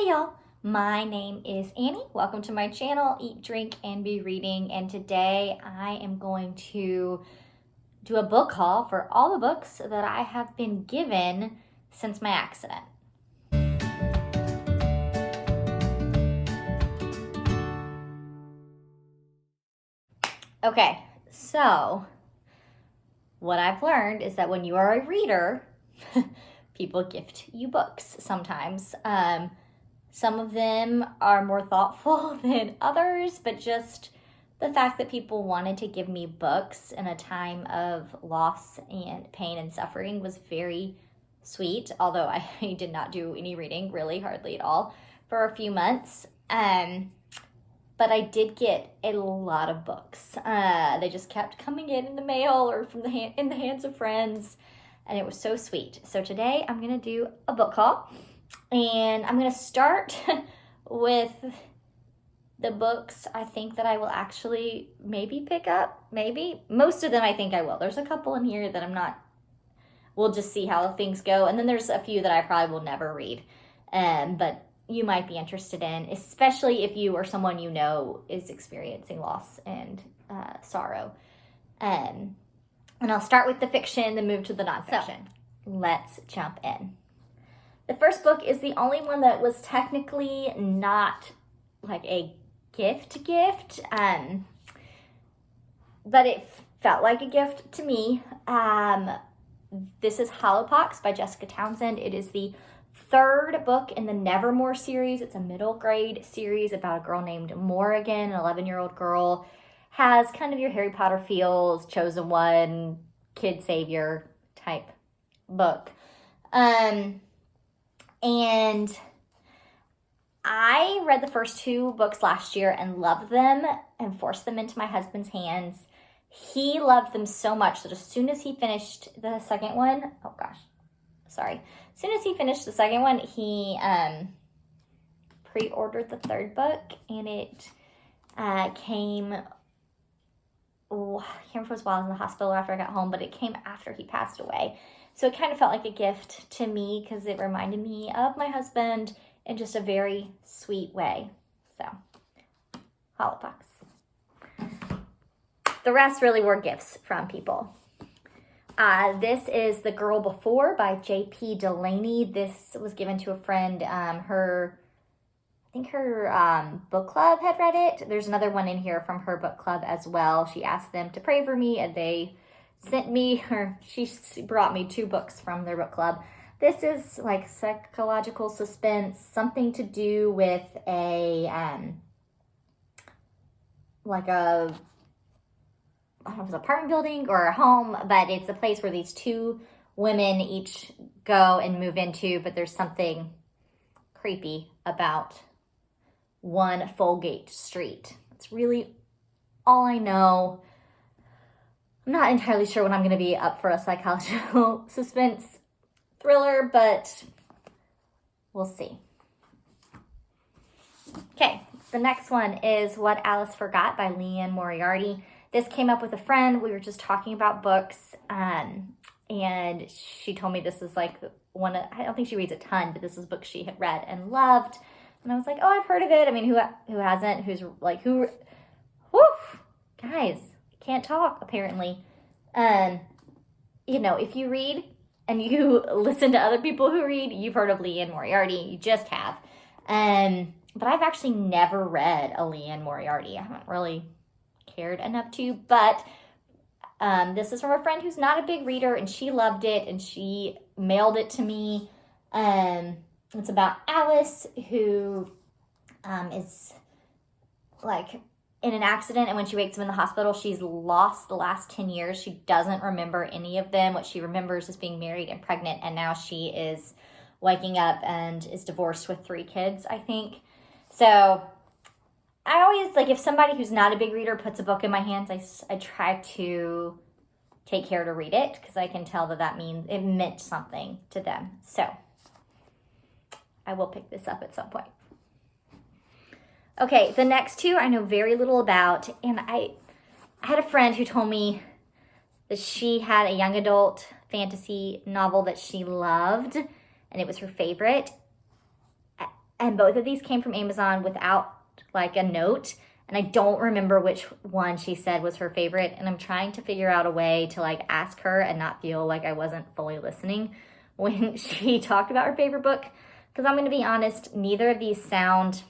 y'all, my name is Annie. Welcome to my channel, Eat, Drink, and Be Reading. And today I am going to do a book haul for all the books that I have been given since my accident. Okay, so what I've learned is that when you are a reader, people gift you books sometimes. Some of them are more thoughtful than others, but just the fact that people wanted to give me books in a time of loss and pain and suffering was very sweet, although I did not do any reading, really hardly at all, for a few months. But I did get a lot of books. They just kept coming in the mail or from in the hands of friends, and it was so sweet. So today I'm going to do a book haul, and I'm going to start with the books I think that I will actually maybe pick up. Maybe. Most of them I think I will. There's a couple in here that I'm not. We'll just see how things go. And then there's a few that I probably will never read. But you might be interested in, especially if you or someone you know is experiencing loss and sorrow. And I'll start with the fiction, then move to the nonfiction. So, let's jump in. The first book is the only one that was technically not like a gift, but it felt like a gift to me. This is Hollowpox by Jessica Townsend. It is the third book in the Nevermore series. It's a middle grade series about a girl named Morrigan, an 11-year-old girl. Has kind of your Harry Potter feels, Chosen One, kid savior type book. And I read the first two books last year and loved them and forced them into my husband's hands. He loved them so much that as soon as he finished the second one, as soon as he finished the second one, he pre-ordered the third book, and it came, I can't remember if it was while I was in the hospital or after I got home, but it came after he passed away. So it kind of felt like a gift to me because it reminded me of my husband in just a very sweet way. So, Hollowpox. The rest really were gifts from people. This is The Girl Before by J.P. Delaney. This was given to a friend. Her book club had read it. There's another one in here from her book club as well. She asked them to pray for me, and they she brought me two books from their book club. This is like psychological suspense, something to do with I don't know if it's an apartment building or a home, but it's a place where these two women each go and move into, but there's something creepy about one Folgate Street. It's really all I know. I'm not entirely sure when I'm going to be up for a psychological suspense thriller, but we'll see. Okay, the next one is What Alice Forgot by Liane Moriarty. This came up with a friend. We were just talking about books, and she told me this is like I don't think she reads a ton, but this is books she had read and loved. And I was like, oh, I've heard of it. I mean, who hasn't? Guys, can't talk, apparently. If you read and you listen to other people who read, you've heard of Liane Moriarty. You just have. But I've actually never read a Liane Moriarty. I haven't really cared enough to, but this is from a friend who's not a big reader, and she loved it, and she mailed it to me. It's about Alice, who is like in an accident, and when she wakes up in the hospital, she's lost the last 10 years. She doesn't remember any of them. What she remembers is being married and pregnant, and now she is waking up and is divorced with 3 kids, I think. So I always, if somebody who's not a big reader puts a book in my hands, I try to take care to read it, because I can tell that means it meant something to them. So I will pick this up at some point. Okay, the next two I know very little about, and I had a friend who told me that she had a young adult fantasy novel that she loved, and it was her favorite. And both of these came from Amazon without like a note. And I don't remember which one she said was her favorite. And I'm trying to figure out a way to like ask her and not feel like I wasn't fully listening when she talked about her favorite book. Because I'm going to be honest, neither of these sound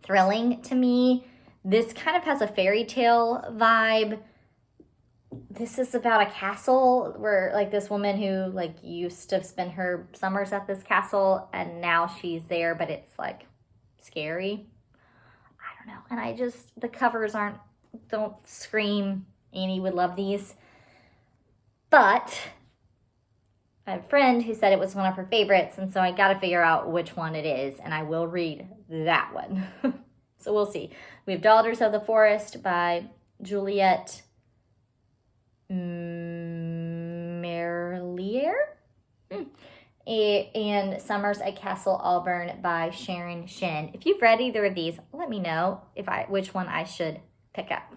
thrilling to me. This kind of has a fairy tale vibe. This is about a castle where like this woman who like used to spend her summers at this castle and now she's there, but it's like scary. I don't know. And the covers don't scream. Annie would love these. But I have a friend who said it was one of her favorites, and so I got to figure out which one it is, and I will read that one. So we'll see. We have Daughters of the Forest by Juliette Merlier. And Summers at Castle Auburn by Sharon Shin. If you've read either of these, let me know which one I should pick up.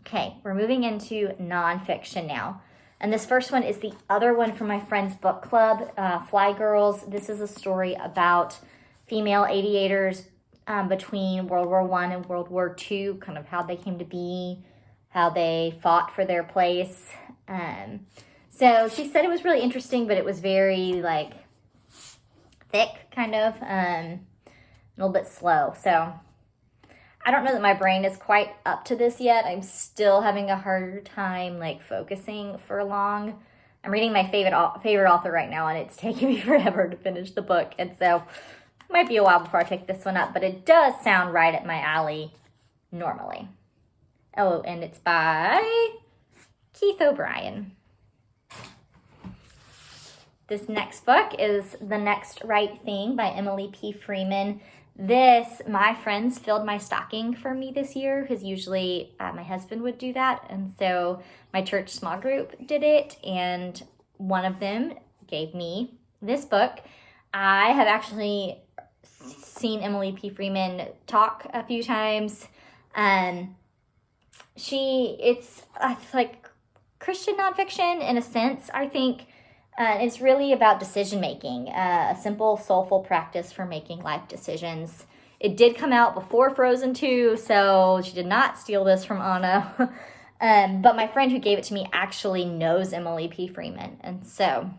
Okay, we're moving into nonfiction now. And this first one is the other one from my friend's book club, Fly Girls. This is a story about female aviators between World War I and World War II, kind of how they came to be, how they fought for their place. So she said it was really interesting, but it was very like thick, kind of, a little bit slow. So I don't know that my brain is quite up to this yet. I'm still having a harder time like focusing for long. I'm reading my favorite author right now, and it's taking me forever to finish the book. And so it might be a while before I pick this one up, but it does sound right at my alley normally. Oh, and it's by Keith O'Brien. This next book is The Next Right Thing by Emily P. Freeman. My friends filled my stocking for me this year, because usually my husband would do that. And so my church small group did it, and one of them gave me this book. I have actually seen Emily P. Freeman talk a few times. It's like Christian nonfiction in a sense, I think. It's really about decision making, a simple, soulful practice for making life decisions. It did come out before Frozen 2, so she did not steal this from Anna. But my friend who gave it to me actually knows Emily P. Freeman, and so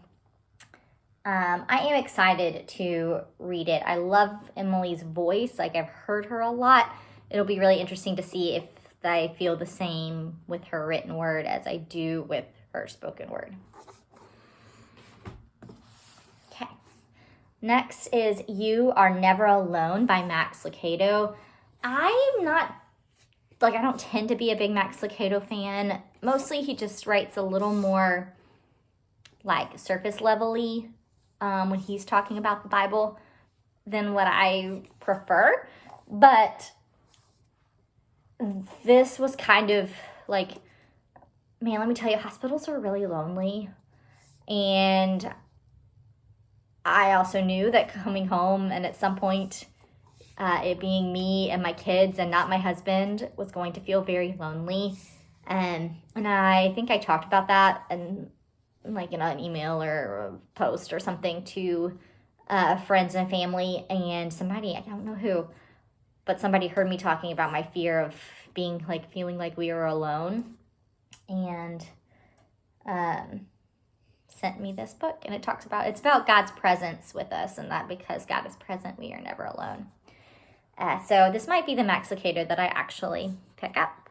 I am excited to read it. I love Emily's voice. Like, I've heard her a lot. It'll be really interesting to see if I feel the same with her written word as I do with her spoken word. Next is You Are Never Alone by Max Lucado. I don't tend to be a big Max Lucado fan. Mostly he just writes a little more like surface level-y when he's talking about the Bible than what I prefer. But this was kind of like, man, let me tell you, hospitals are really lonely. And I also knew that coming home and at some point it being me and my kids and not my husband was going to feel very lonely. And I think I talked about that in an email or a post or something to friends and family, and somebody, I don't know who, but somebody heard me talking about my fear of feeling like we were alone, and sent me this book, and it's about God's presence with us, and that because God is present, we are never alone. So this might be the Max Lucado that I actually pick up.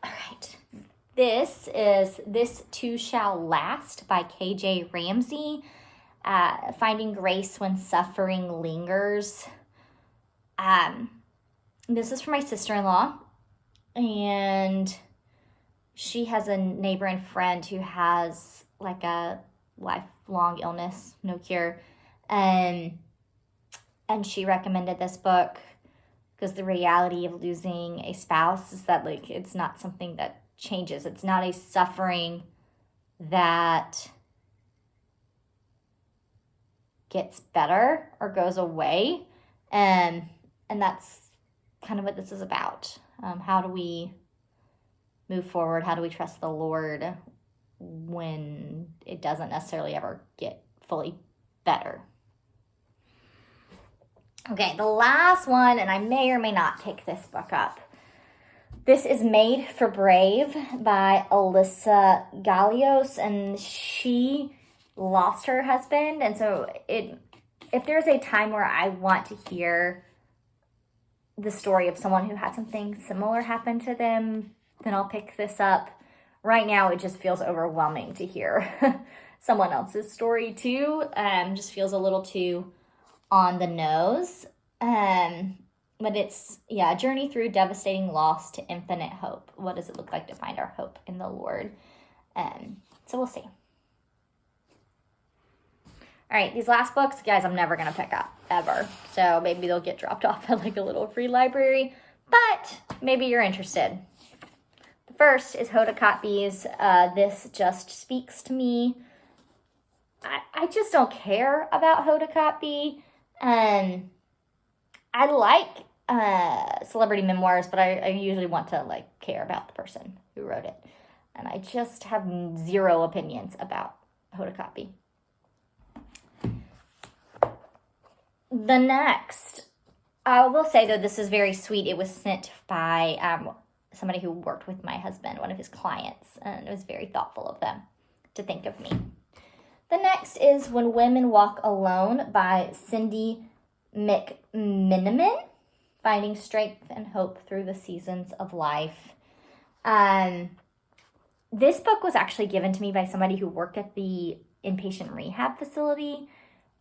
All right. This is This Too Shall Last by KJ Ramsey. Finding Grace When Suffering Lingers. This is for my sister-in-law, and she has a neighbor and friend who has like a lifelong illness, no cure. And she recommended this book because the reality of losing a spouse is that it's not something that changes. It's not a suffering that gets better or goes away. And that's kind of what this is about. How do we move forward? How do we trust the Lord when it doesn't necessarily ever get hopefully better. Okay, the last one, and I may or may not pick this book up. This is Made for Brave by Alyssa Gallios, and she lost her husband, and so if there's a time where I want to hear the story of someone who had something similar happen to them, then I'll pick this up. Right now, it just feels overwhelming to hear someone else's story too. Just feels a little too on the nose. But it's, a journey through devastating loss to infinite hope. What does it look like to find our hope in the Lord? So we'll see. All right, these last books, guys, I'm never going to pick up, ever. So maybe they'll get dropped off at like a little free library, but maybe you're interested. The first is Hoda Kotb's This Just Speaks to Me. I just don't care about Hoda Kotb. I like celebrity memoirs, but I usually want to like care about the person who wrote it. And I just have zero opinions about Hoda Kotb. The next, I will say though, this is very sweet. It was sent by somebody who worked with my husband, one of his clients, and it was very thoughtful of them to think of me. The next is When Women Walk Alone by Cindy McMiniman, Finding Strength and Hope Through the Seasons of Life. This book was actually given to me by somebody who worked at the inpatient rehab facility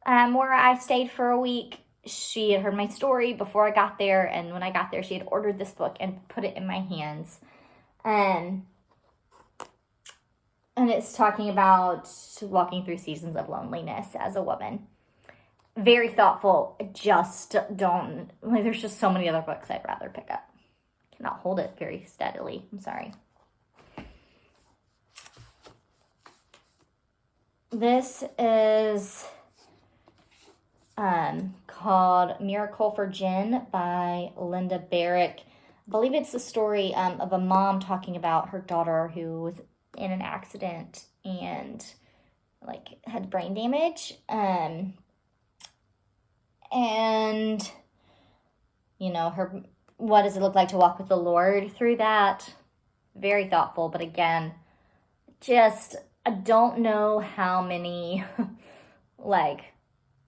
where I stayed for a week. She had heard my story before I got there, and when I got there, she had ordered this book and put it in my hands. And it's talking about walking through seasons of loneliness as a woman. Very thoughtful. There's just so many other books I'd rather pick up. I cannot hold it very steadily. I'm sorry. This is called Miracle for Jen by Linda Barrick. I believe it's the story of a mom talking about her daughter who was in an accident and had brain damage. What does it look like to walk with the Lord through that? Very thoughtful, but again, I don't know how many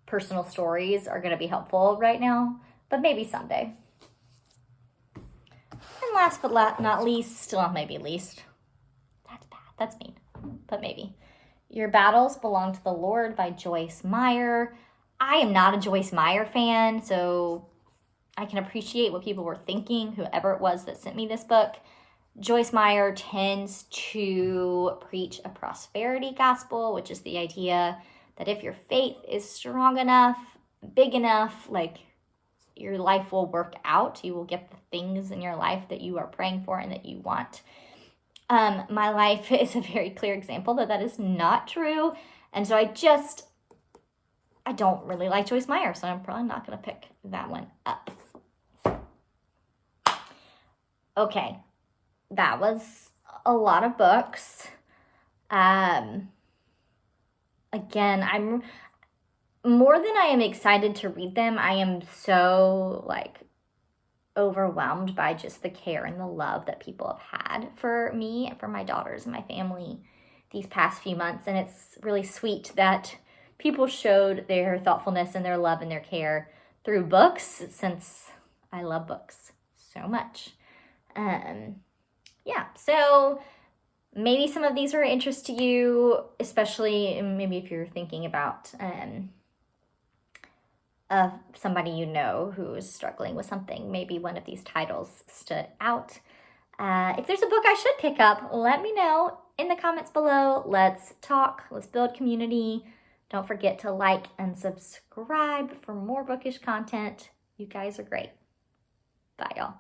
personal stories are going to be helpful right now, but maybe someday. And last but not least, maybe least, that's bad, that's mean, but maybe, Your Battles Belong to the Lord by Joyce Meyer. I am not a Joyce Meyer fan, so I can appreciate what people were thinking, whoever it was that sent me this book. Joyce Meyer tends to preach a prosperity gospel, which is the idea that if your faith is strong enough, big enough, your life will work out. You will get the things in your life that you are praying for and that you want. My life is a very clear example that is not true. And so I don't really like Joyce Meyer, so I'm probably not going to pick that one up. Okay, that was a lot of books. Again, I'm more than I am excited to read them. I am so overwhelmed by just the care and the love that people have had for me and for my daughters and my family these past few months. And it's really sweet that people showed their thoughtfulness and their love and their care through books, since I love books so much. So maybe some of these are of interest to you, especially maybe if you're thinking about somebody you know who is struggling with something. Maybe one of these titles stood out. If there's a book I should pick up, let me know in the comments below. Let's talk. Let's build community. Don't forget to like and subscribe for more bookish content. You guys are great. Bye, y'all.